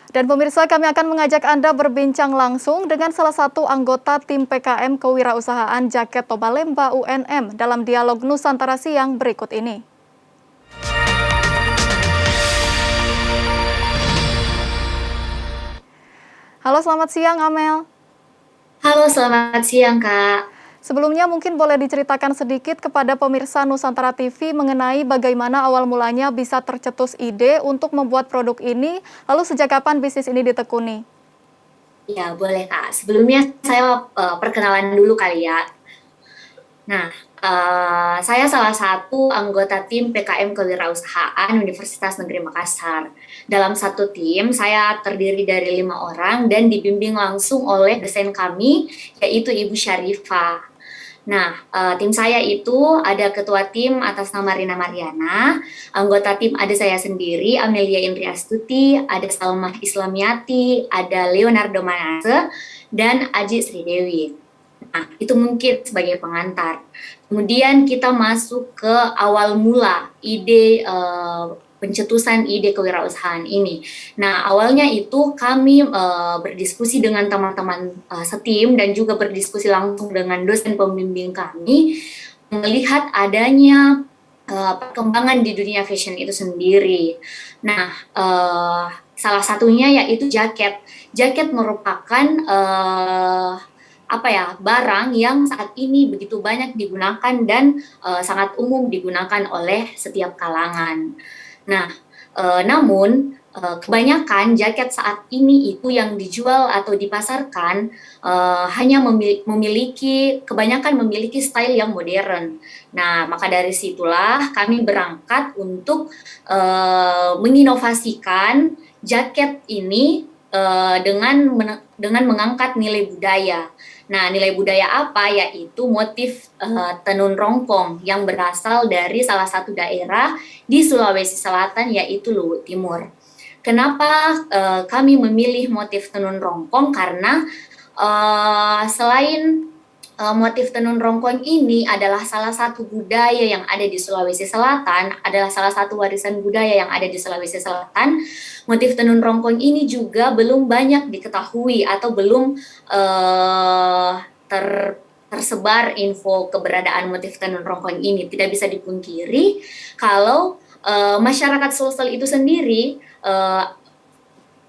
Dan pemirsa, kami akan mengajak Anda berbincang langsung dengan salah satu anggota tim PKM Kewirausahaan Jaket Tobalemba UNM dalam dialog Nusantara Siang berikut ini. Halo, selamat siang Amel. Halo, selamat siang, Kak. Sebelumnya mungkin boleh diceritakan sedikit kepada pemirsa Nusantara TV mengenai bagaimana awal mulanya bisa tercetus ide untuk membuat produk ini, lalu sejak kapan bisnis ini ditekuni? Ya, boleh, Kak. Sebelumnya saya perkenalan dulu kali ya. Nah, saya salah satu anggota tim PKM Kewirausahaan Universitas Negeri Makassar. Dalam satu tim, saya terdiri dari 5 orang dan dibimbing langsung oleh dosen kami, yaitu Ibu Syarifah. Nah, tim saya itu ada ketua tim atas nama Rina Mariana, anggota tim ada saya sendiri, Amelia Indriastuti, ada Salmah Islamiati, ada Leonardo Manase, dan Aji Sridewi. Nah, itu mungkin sebagai pengantar. Kemudian kita masuk ke awal mula ide pencetusan ide kewirausahaan ini. Nah, awalnya itu kami berdiskusi dengan teman-teman setim dan juga berdiskusi langsung dengan dosen pembimbing kami melihat adanya perkembangan di dunia fashion itu sendiri. Nah, salah satunya yaitu jaket. Jaket merupakan barang yang saat ini begitu banyak digunakan dan sangat umum digunakan oleh setiap kalangan. Nah, namun kebanyakan jaket saat ini itu yang dijual atau dipasarkan hanya kebanyakan memiliki style yang modern. Nah, maka dari situlah kami berangkat untuk menginovasikan jaket ini dengan mengangkat nilai budaya. Nah, nilai budaya apa? Yaitu motif tenun rongkong yang berasal dari salah satu daerah di Sulawesi Selatan, yaitu Luwu Timur. Kenapa kami memilih motif tenun rongkong? Karena selain motif tenun rongkong ini adalah salah satu budaya yang ada di Sulawesi Selatan, adalah salah satu warisan budaya yang ada di Sulawesi Selatan. Motif tenun rongkong ini juga belum banyak diketahui atau belum tersebar info keberadaan motif tenun rongkong ini. Tidak bisa dipungkiri kalau masyarakat Sulsel itu sendiri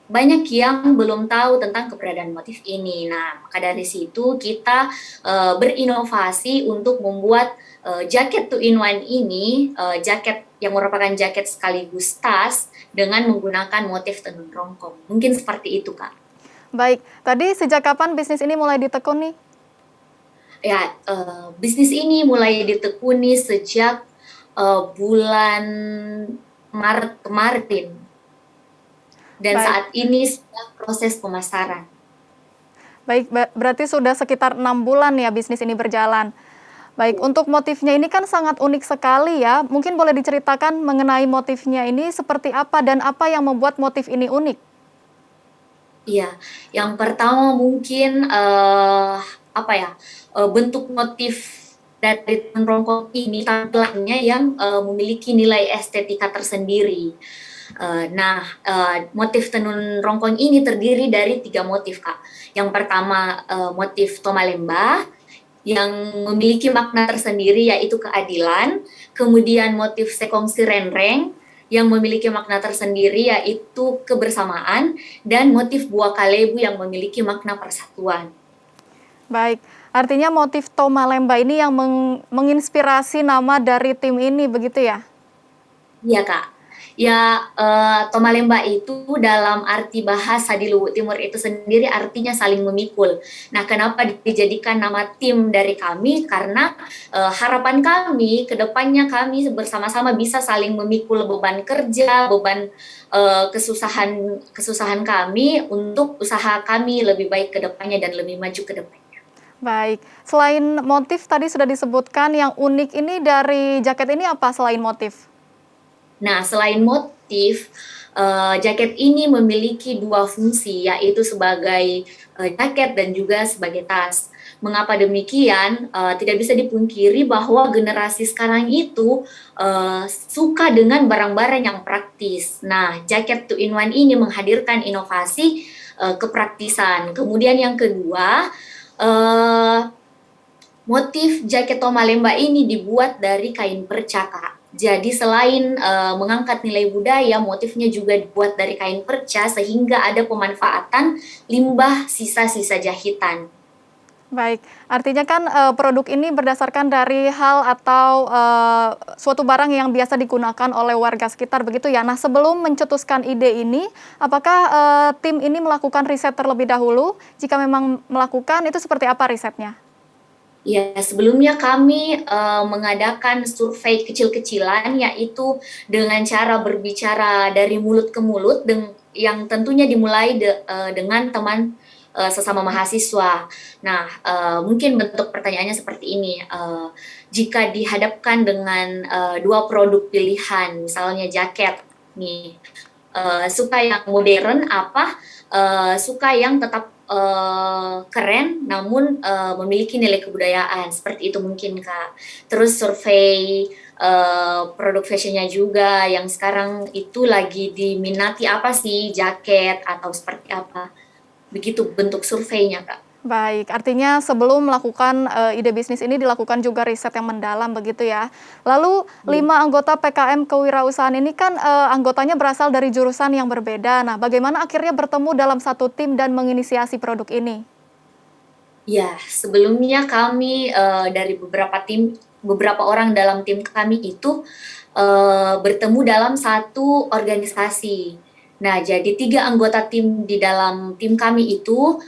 banyak yang belum tahu tentang keberadaan motif ini. Nah, maka dari situ kita berinovasi untuk membuat jaket 2-in-1 ini, jaket yang merupakan jaket sekaligus tas dengan menggunakan motif tenun rongkong. Mungkin seperti itu, Kak. Baik, tadi sejak kapan bisnis ini mulai ditekuni? Ya, bisnis ini mulai ditekuni sejak bulan Maret kemarin. Dan Baik. saat ini sudah proses pemasaran. Baik, berarti sudah sekitar 6 bulan ya bisnis ini berjalan. Baik, untuk motifnya ini kan sangat unik sekali ya. Mungkin boleh diceritakan mengenai motifnya ini seperti apa dan apa yang membuat motif ini unik? Iya, yang pertama mungkin bentuk motif dari tenun rongkong ini tampilannya yang memiliki nilai estetika tersendiri. Motif tenun rongkong ini terdiri dari 3 motif, Kak. Yang pertama motif tomalemba yang memiliki makna tersendiri yaitu keadilan, kemudian motif sekongsi renreng yang memiliki makna tersendiri yaitu kebersamaan, dan motif buah kalebu yang memiliki makna persatuan. Baik, artinya motif tomalemba ini yang menginspirasi nama dari tim ini begitu ya? Iya, Kak. Ya, tomalemba itu dalam arti bahasa di Luwu Timur itu sendiri artinya saling memikul. Nah, kenapa dijadikan nama tim dari kami? Karena harapan kami ke depannya kami bersama-sama bisa saling memikul beban kerja, beban kesusahan kami untuk usaha kami lebih baik ke depannya dan lebih maju ke depannya. Baik, selain motif tadi sudah disebutkan yang unik ini dari jaket ini apa selain motif? Nah, selain motif, jaket ini memiliki 2 fungsi, yaitu sebagai jaket dan juga sebagai tas. Mengapa demikian? Tidak bisa dipungkiri bahwa generasi sekarang itu suka dengan barang-barang yang praktis. Nah, jaket 2 in 1 ini menghadirkan inovasi kepraktisan. Kemudian yang kedua, eh, motif jaket Tomalemba ini dibuat dari kain perca, Kak. Jadi selain mengangkat nilai budaya, motifnya juga dibuat dari kain perca sehingga ada pemanfaatan limbah sisa-sisa jahitan. Baik, artinya kan produk ini berdasarkan dari hal atau suatu barang yang biasa digunakan oleh warga sekitar begitu ya. Nah, sebelum mencetuskan ide ini, apakah tim ini melakukan riset terlebih dahulu? Jika memang melakukan, itu seperti apa risetnya? Ya, sebelumnya kami mengadakan survei kecil-kecilan, yaitu dengan cara berbicara dari mulut ke mulut, yang tentunya dimulai dengan teman sesama mahasiswa. Nah, mungkin bentuk pertanyaannya seperti ini. Jika dihadapkan dengan dua produk pilihan, misalnya jaket, nih, suka yang modern apa, suka yang tetap keren namun memiliki nilai kebudayaan, seperti itu mungkin, Kak. Terus survei produk fashionnya juga yang sekarang itu lagi diminati apa sih, jaket atau seperti apa, begitu bentuk surveinya, Kak. Baik, artinya sebelum melakukan ide bisnis ini dilakukan juga riset yang mendalam begitu ya. Lalu Iya. 5 anggota PKM Kewirausahaan ini kan anggotanya berasal dari jurusan yang berbeda. Nah, bagaimana akhirnya bertemu dalam satu tim dan menginisiasi produk ini? Ya, sebelumnya kami dari beberapa orang dalam tim kami itu bertemu dalam satu organisasi. Nah, jadi 3 anggota tim di dalam tim kami itu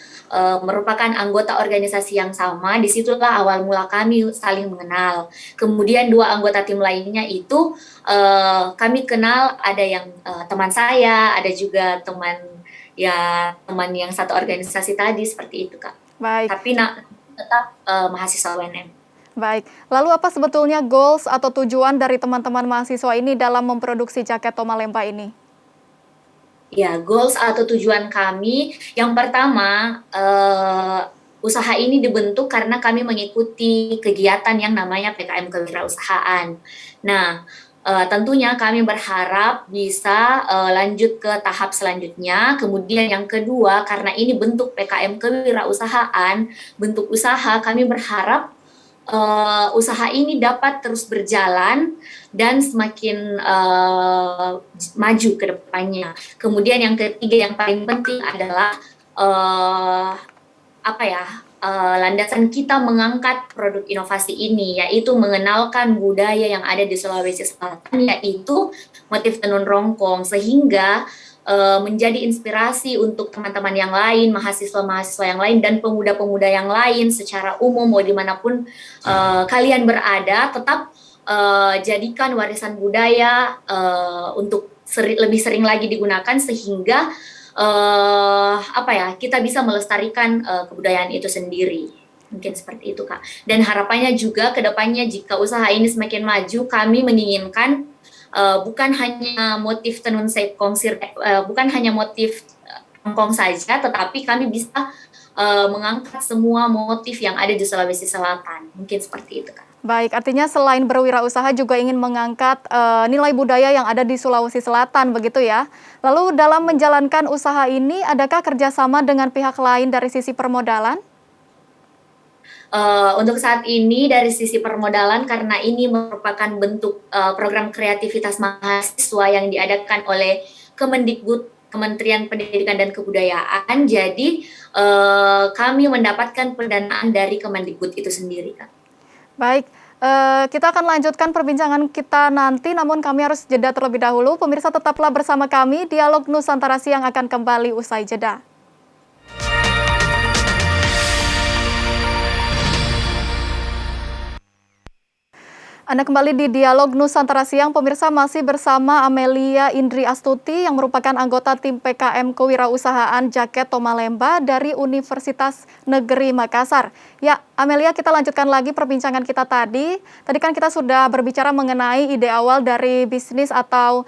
merupakan anggota organisasi yang sama. Disitulah awal mula kami saling mengenal. Kemudian 2 anggota tim lainnya itu kami kenal, ada yang teman saya, ada juga teman yang satu organisasi tadi, seperti itu, Kak. Baik, Tapi tetap mahasiswa UNM. baik. Lalu apa sebetulnya goals atau tujuan dari teman-teman mahasiswa ini dalam memproduksi jaket Tomalemba ini? Ya, goals atau tujuan kami, yang pertama, usaha ini dibentuk karena kami mengikuti kegiatan yang namanya PKM Kewirausahaan. Nah, tentunya kami berharap bisa lanjut ke tahap selanjutnya. Kemudian yang kedua, karena ini bentuk PKM Kewirausahaan, bentuk usaha, kami berharap usaha ini dapat terus berjalan dan semakin maju ke depannya. Kemudian yang ketiga yang paling penting adalah landasan kita mengangkat produk inovasi ini, yaitu mengenalkan budaya yang ada di Sulawesi Selatan, yaitu motif tenun rongkong, sehingga menjadi inspirasi untuk teman-teman yang lain, mahasiswa-mahasiswa yang lain, dan pemuda-pemuda yang lain secara umum, mau dimanapun kalian berada, tetap jadikan warisan budaya untuk lebih sering lagi digunakan, sehingga kita bisa melestarikan kebudayaan itu sendiri. Mungkin seperti itu, Kak. Dan harapannya juga ke depannya jika usaha ini semakin maju, kami menginginkan bukan hanya motif tenun seipkong bukan hanya motif rongkong saja, tetapi kami bisa mengangkat semua motif yang ada di Sulawesi Selatan. Mungkin seperti itu, Kak. Baik, artinya selain berwirausaha juga ingin mengangkat nilai budaya yang ada di Sulawesi Selatan, begitu ya. Lalu dalam menjalankan usaha ini, adakah kerjasama dengan pihak lain dari sisi permodalan? Untuk saat ini dari sisi permodalan, karena ini merupakan bentuk program kreativitas mahasiswa yang diadakan oleh Kemendikbud, Kementerian Pendidikan dan Kebudayaan, jadi kami mendapatkan pendanaan dari Kemendikbud itu sendiri, Kak. Baik, kita akan lanjutkan perbincangan kita nanti, namun kami harus jeda terlebih dahulu. Pemirsa tetaplah bersama kami, Dialog Nusantara Siang akan kembali usai jeda. Anda kembali di Dialog Nusantara Siang, pemirsa masih bersama Amelia Indri Astuti yang merupakan anggota tim PKM Kewirausahaan Jaket Tomalemba dari Universitas Negeri Makassar. Ya, Amelia, kita lanjutkan lagi perbincangan kita tadi. Tadi kan kita sudah berbicara mengenai ide awal dari bisnis atau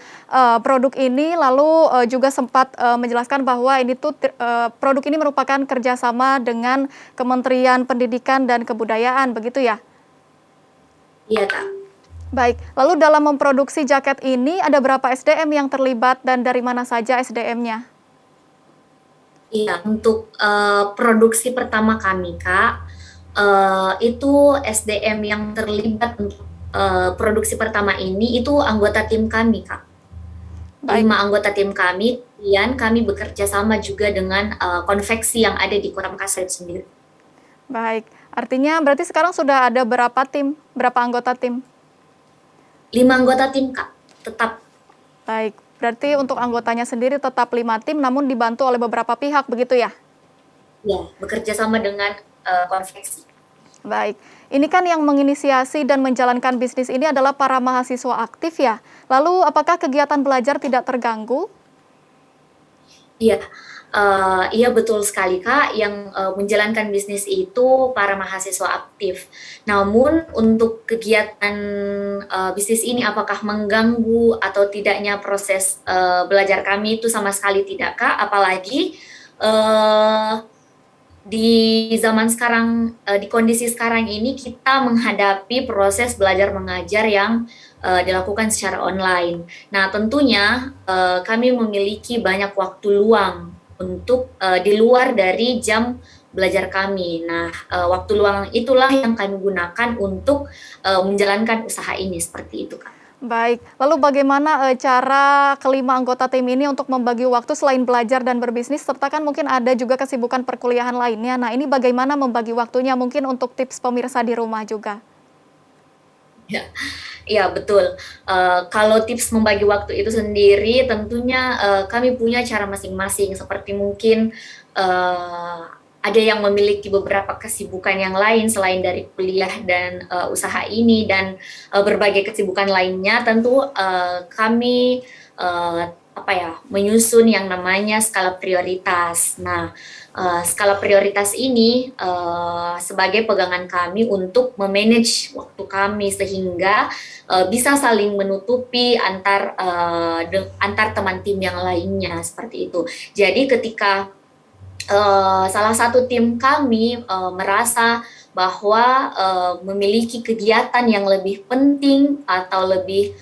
produk ini, lalu juga sempat menjelaskan bahwa produk ini merupakan kerjasama dengan Kementerian Pendidikan dan Kebudayaan, begitu ya? Iya, Kak. Baik, lalu dalam memproduksi jaket ini ada berapa SDM yang terlibat dan dari mana saja SDM-nya? Iya, untuk produksi pertama kami, Kak, itu SDM yang terlibat untuk produksi pertama ini itu anggota tim kami, Kak. Baik, 5 anggota tim kami, kemudian kami bekerja sama juga dengan konveksi yang ada di Kota Makassar itu sendiri. baik. Artinya berarti sekarang sudah ada berapa tim, berapa anggota tim? 5 anggota tim, Kak, tetap. Baik, berarti untuk anggotanya sendiri tetap 5 tim namun dibantu oleh beberapa pihak, begitu ya? Ya, bekerja sama dengan konveksi. Baik, ini kan yang menginisiasi dan menjalankan bisnis ini adalah para mahasiswa aktif ya. Lalu apakah kegiatan belajar tidak terganggu? Iya, iya betul sekali Kak, yang menjalankan bisnis itu para mahasiswa aktif. Namun untuk kegiatan bisnis ini apakah mengganggu atau tidaknya proses belajar kami itu sama sekali tidak Kak, apalagi di zaman sekarang, di kondisi sekarang ini kita menghadapi proses belajar mengajar yang dilakukan secara online. Nah, tentunya kami memiliki banyak waktu luang untuk di luar dari jam belajar kami. Nah, waktu luang itulah yang kami gunakan untuk menjalankan usaha ini seperti itu, Kak. Baik, lalu bagaimana cara kelima anggota tim ini untuk membagi waktu selain belajar dan berbisnis, serta kan mungkin ada juga kesibukan perkuliahan lainnya. Nah, ini bagaimana membagi waktunya mungkin untuk tips pemirsa di rumah juga? Ya, iya betul. Kalau tips membagi waktu itu sendiri, tentunya kami punya cara masing-masing. Seperti mungkin ada yang memiliki beberapa kesibukan yang lain selain dari kuliah dan usaha ini dan berbagai kesibukan lainnya. Tentu kami menyusun yang namanya skala prioritas. Nah, skala prioritas ini sebagai pegangan kami untuk memanage waktu kami sehingga bisa saling menutupi antar teman tim yang lainnya seperti itu. Jadi ketika salah satu tim kami merasa bahwa memiliki kegiatan yang lebih penting atau lebih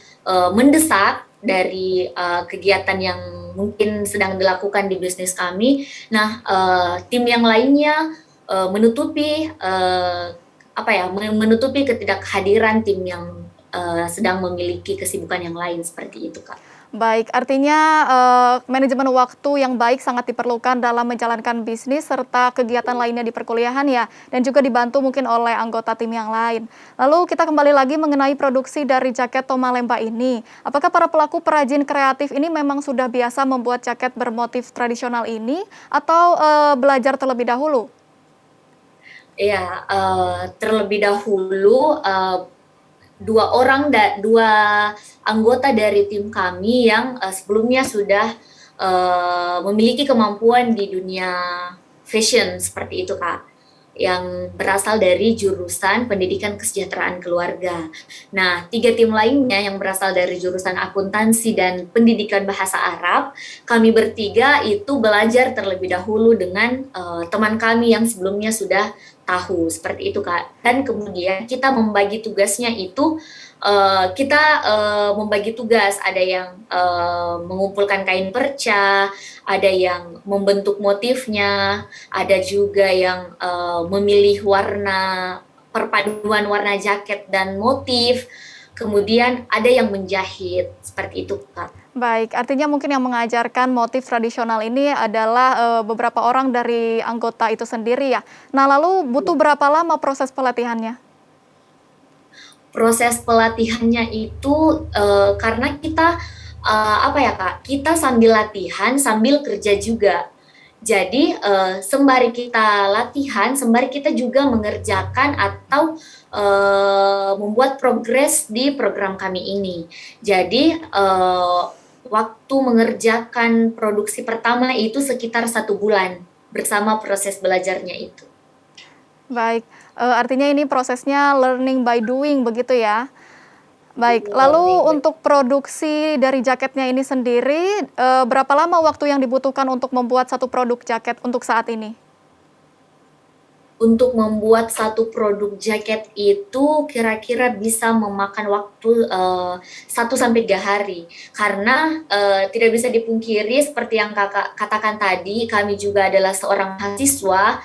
mendesak dari kegiatan yang mungkin sedang dilakukan di bisnis kami. Nah, tim yang lainnya menutupi ketidakhadiran tim yang sedang memiliki kesibukan yang lain seperti itu, Kak. Baik, artinya manajemen waktu yang baik sangat diperlukan dalam menjalankan bisnis serta kegiatan lainnya di perkuliahan ya, dan juga dibantu mungkin oleh anggota tim yang lain. Lalu kita kembali lagi mengenai produksi dari jaket Tomalemba ini. Apakah para pelaku perajin kreatif ini memang sudah biasa membuat jaket bermotif tradisional ini atau belajar terlebih dahulu? Ya, terlebih dahulu dua anggota dari tim kami yang sebelumnya sudah memiliki kemampuan di dunia fashion seperti itu Kak, yang berasal dari jurusan pendidikan kesejahteraan keluarga. Nah, 3 tim lainnya yang berasal dari jurusan akuntansi dan pendidikan bahasa Arab, kami bertiga itu belajar terlebih dahulu dengan teman kami yang sebelumnya sudah tahu seperti itu Kak. Dan kemudian kita membagi tugasnya itu membagi tugas, ada yang mengumpulkan kain perca, ada yang membentuk motifnya, ada juga yang memilih perpaduan warna jaket dan motif, kemudian ada yang menjahit seperti itu Kak. Baik, artinya mungkin yang mengajarkan motif tradisional ini adalah beberapa orang dari anggota itu sendiri ya. Nah, lalu butuh berapa lama proses pelatihannya? Proses pelatihannya itu karena kita Kak, kita sambil latihan sambil kerja juga. Jadi sembari kita latihan, sembari kita juga mengerjakan atau membuat progres di program kami ini. Jadi waktu mengerjakan produksi pertama itu sekitar 1 bulan bersama proses belajarnya itu. Baik, artinya ini prosesnya learning by doing begitu ya? Baik, lalu Learning by untuk produksi dari jaketnya ini sendiri, berapa lama waktu yang dibutuhkan untuk membuat satu produk jaket untuk saat ini? Untuk membuat satu produk jaket itu kira-kira bisa memakan waktu 1 sampai 3 hari. Karena tidak bisa dipungkiri seperti yang Kakak katakan tadi, kami juga adalah seorang mahasiswa,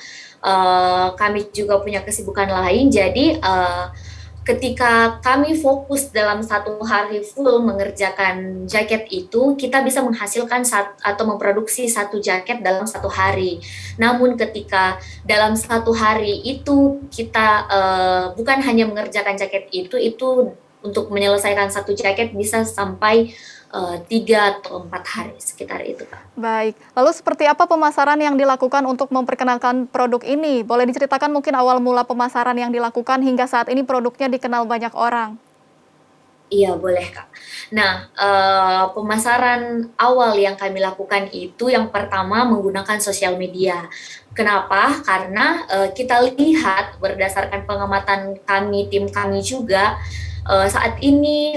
kami juga punya kesibukan lain. Jadi ketika kami fokus dalam 1 hari full mengerjakan jaket itu, kita bisa menghasilkan atau memproduksi 1 jaket dalam 1 hari. Namun ketika dalam 1 hari itu kita bukan hanya mengerjakan jaket itu untuk menyelesaikan 1 jaket bisa sampai 3 atau 4 hari sekitar itu, Kak. Baik, lalu seperti apa pemasaran yang dilakukan untuk memperkenalkan produk ini? Boleh diceritakan mungkin awal mula pemasaran yang dilakukan hingga saat ini produknya dikenal banyak orang? Iya, boleh, Kak. Nah, pemasaran awal yang kami lakukan itu yang pertama menggunakan sosial media. Kenapa? Karena, kita lihat berdasarkan pengamatan kami, tim kami juga, saat ini,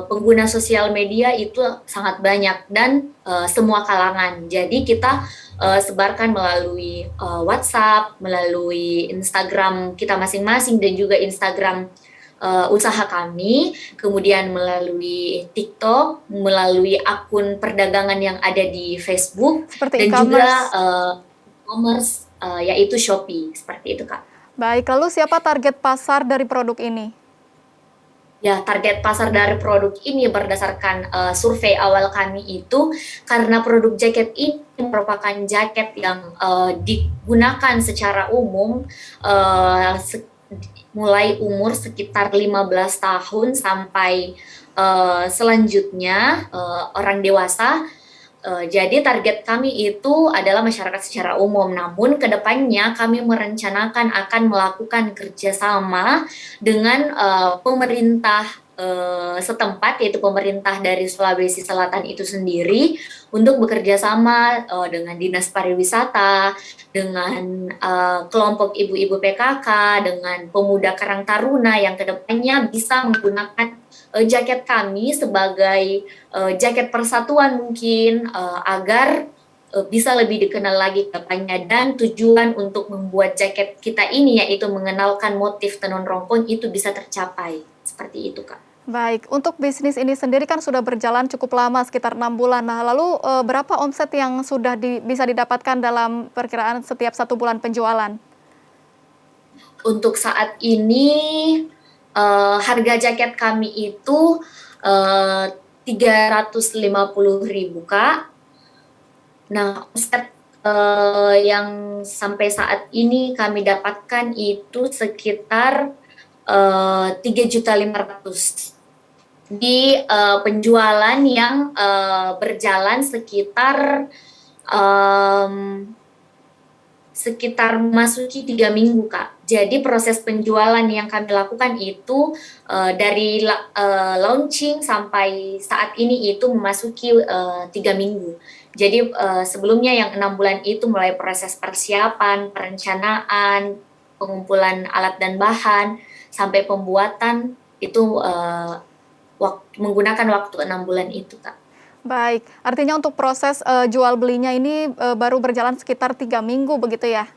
pengguna sosial media itu sangat banyak dan, semua kalangan. Jadi kita, sebarkan melalui, WhatsApp, melalui Instagram kita masing-masing dan juga Instagram usaha kami, kemudian melalui TikTok, melalui akun perdagangan yang ada di Facebook, Seperti dan juga e-commerce. e-commerce yaitu Shopee, seperti itu, Kak. Baik, lalu siapa target pasar dari produk ini? Ya, target pasar dari produk ini berdasarkan survei awal kami itu karena produk jaket ini merupakan jaket yang digunakan secara umum mulai umur sekitar 15 tahun sampai selanjutnya orang dewasa. Jadi target kami itu adalah masyarakat secara umum, namun kedepannya kami merencanakan akan melakukan kerjasama dengan pemerintah setempat, yaitu pemerintah dari Sulawesi Selatan itu sendiri, untuk bekerja sama dengan Dinas Pariwisata, dengan kelompok ibu-ibu PKK, dengan pemuda Karang Taruna yang kedepannya bisa menggunakan jaket kami sebagai jaket persatuan mungkin agar bisa lebih dikenal lagi ke depannya, dan tujuan untuk membuat jaket kita ini yaitu mengenalkan motif tenun rongkong itu bisa tercapai. Seperti itu, Kak. Baik, untuk bisnis ini sendiri kan sudah berjalan cukup lama, sekitar 6 bulan. Nah, lalu berapa omset yang sudah bisa didapatkan dalam perkiraan setiap 1 bulan penjualan? Untuk saat ini harga jaket kami itu 350.000, Kak. Nah, omset yang sampai saat ini kami dapatkan itu sekitar 3.500.000 di penjualan yang berjalan sekitar memasuki 3 minggu, Kak. Jadi proses penjualan yang kami lakukan itu dari launching sampai saat ini itu memasuki 3 minggu. Jadi sebelumnya yang 6 bulan itu mulai proses persiapan, perencanaan, pengumpulan alat dan bahan, sampai pembuatan itu menggunakan waktu 6 bulan itu, Kak. Baik, artinya untuk proses jual belinya ini baru berjalan sekitar 3 minggu begitu ya?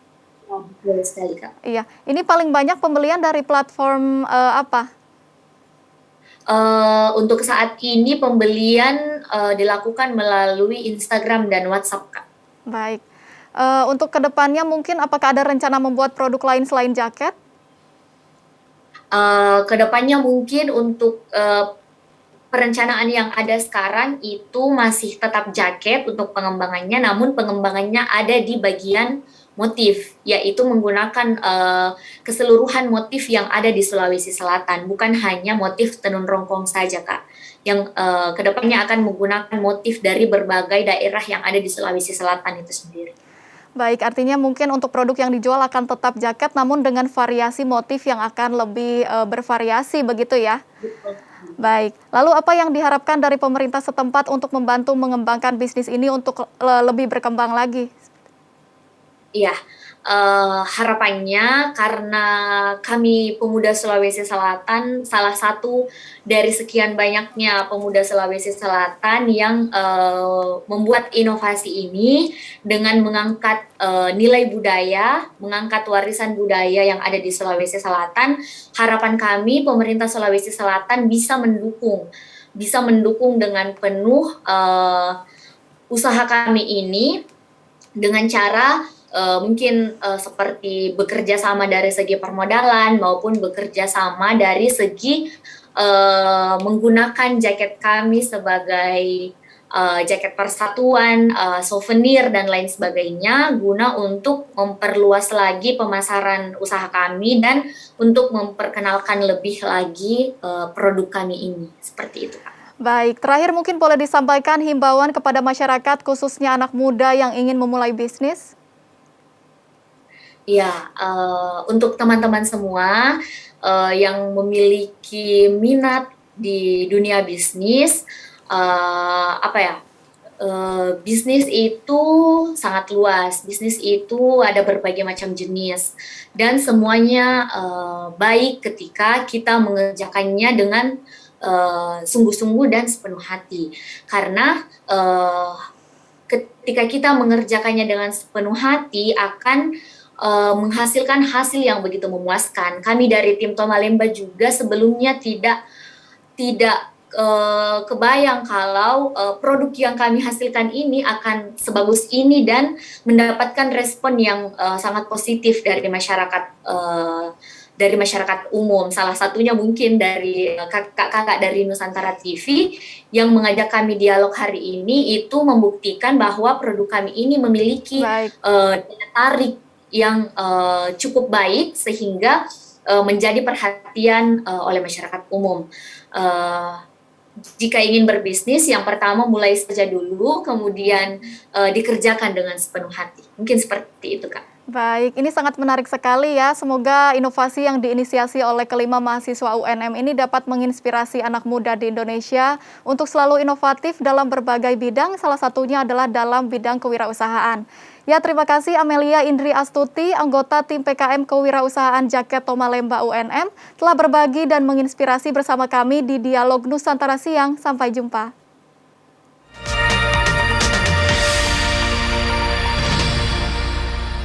Oh, betul sekali, Kak. Iya, ini paling banyak pembelian dari platform apa? Untuk saat ini pembelian dilakukan melalui Instagram dan WhatsApp, Kak. Baik, untuk kedepannya mungkin apakah ada rencana membuat produk lain selain jaket? Kedepannya mungkin untuk perencanaan yang ada sekarang itu masih tetap jaket untuk pengembangannya, namun pengembangannya ada di bagian motif, yaitu menggunakan keseluruhan motif yang ada di Sulawesi Selatan, bukan hanya motif tenun rongkong saja, Kak. Yang kedepannya akan menggunakan motif dari berbagai daerah yang ada di Sulawesi Selatan itu sendiri. Baik, artinya mungkin untuk produk yang dijual akan tetap jaket, namun dengan variasi motif yang akan lebih bervariasi, begitu ya? Betul. Baik, lalu apa yang diharapkan dari pemerintah setempat untuk membantu mengembangkan bisnis ini untuk lebih berkembang lagi? Iya, harapannya karena kami pemuda Sulawesi Selatan salah satu dari sekian banyaknya pemuda Sulawesi Selatan yang, membuat inovasi ini dengan mengangkat, nilai budaya, mengangkat warisan budaya yang ada di Sulawesi Selatan, harapan kami pemerintah Sulawesi Selatan bisa mendukung dengan penuh, usaha kami ini dengan cara mungkin seperti bekerja sama dari segi permodalan maupun bekerja sama dari segi menggunakan jaket kami sebagai jaket persatuan, souvenir dan lain sebagainya guna untuk memperluas lagi pemasaran usaha kami dan untuk memperkenalkan lebih lagi produk kami ini. Seperti itu, Kak. Baik, terakhir mungkin boleh disampaikan himbauan kepada masyarakat, khususnya anak muda yang ingin memulai bisnis? Ya, untuk teman-teman semua, yang memiliki minat di dunia bisnis, apa ya, bisnis itu sangat luas, bisnis itu ada berbagai macam jenis dan semuanya, baik ketika kita mengerjakannya dengan, sungguh-sungguh dan sepenuh hati. Karena, ketika kita mengerjakannya dengan sepenuh hati akan menghasilkan hasil yang begitu memuaskan. Kami dari tim Tomalemba juga sebelumnya tidak kebayang kalau produk yang kami hasilkan ini akan sebagus ini dan mendapatkan respon yang sangat positif dari masyarakat umum. Salah satunya mungkin dari kakak-kakak dari Nusantara TV yang mengajak kami dialog hari ini itu membuktikan bahwa produk kami ini memiliki Baik. daya tarik yang cukup baik sehingga menjadi perhatian oleh masyarakat umum. Jika ingin berbisnis, yang pertama mulai saja dulu, kemudian dikerjakan dengan sepenuh hati. Mungkin seperti itu, Kak. Baik, ini sangat menarik sekali ya. Semoga inovasi yang diinisiasi oleh kelima mahasiswa UNM ini dapat menginspirasi anak muda di Indonesia untuk selalu inovatif dalam berbagai bidang, salah satunya adalah dalam bidang kewirausahaan. Ya, terima kasih Amelia Indri Astuti, anggota tim PKM Kewirausahaan Jaket Tomalemba UNM, telah berbagi dan menginspirasi bersama kami di Dialog Nusantara Siang. Sampai jumpa.